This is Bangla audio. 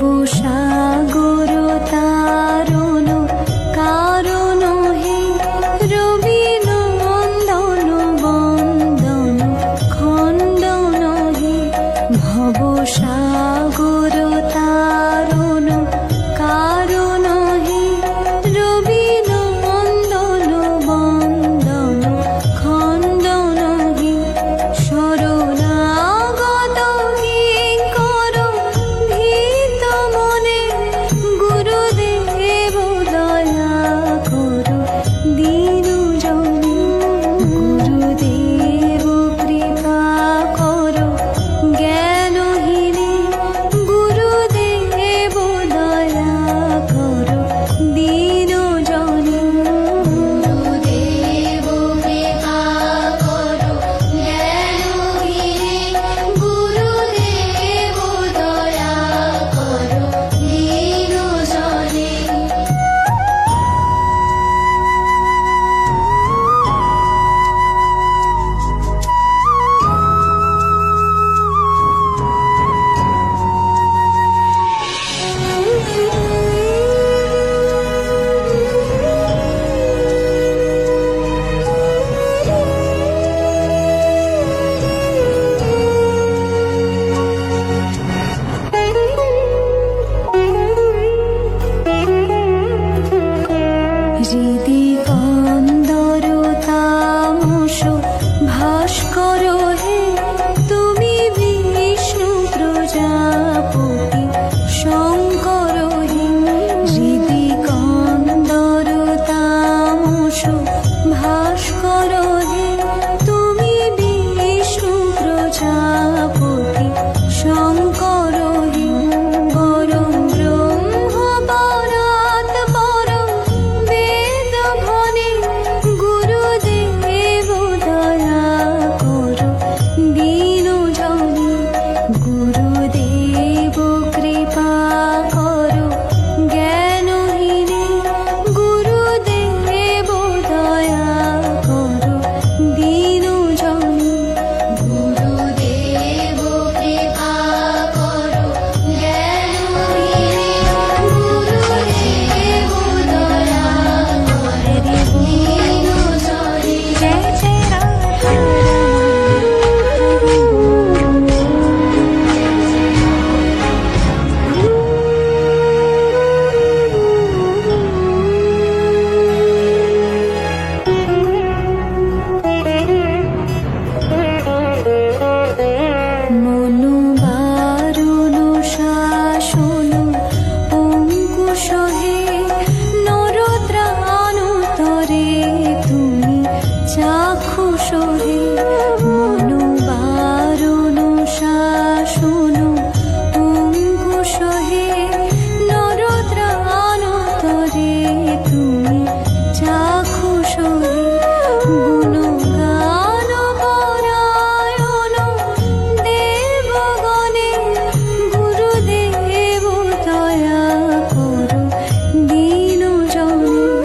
ভবসাগর তারণ কারণ হে রবি নন্দন বন্দন খণ্ডন হে ভবসাগর তারণ কারণ হে রবি নন্দন বন্দন খণ্ডন হে শরণাগত কিঙ্কর ভীত মনে গুরুদেব দয়া করো দীনজনে গুরুদেব কৃপা করো জ্ঞানহীনে গুরুদেব দয়া করো দীনজনে গুরুদেব কৃপা করো জ্ঞানহীনে গুরুদেব দয়া করো দীনজনে হৃদি কন্দর তামস ভাস্কর হে তুমি বিষ্ণু প্রজাপতি শঙ্কর হে হৃদি কন্দর তামস ভাস্কর হে তুমি বিষ্ণু প্রজাপতি শঙ্কর হে পরম ব্রহ্ম পরাৎ পরম বেদ ভনে গুরুদেব দয়া করো দীনজনে গুরুদেব কৃপা করো জ্ঞানহীনে গুরুদেব দয়া করো দীনজনে গুরুদেব কৃপা করো জ্ঞানহীনে গুরুদেব দয়া করো দীনজনে জয় জয় রাধা মনু বারণ শাসন অঙ্কুশ হে নরত্রাণ তরে তুমি চাক্ষুষ হে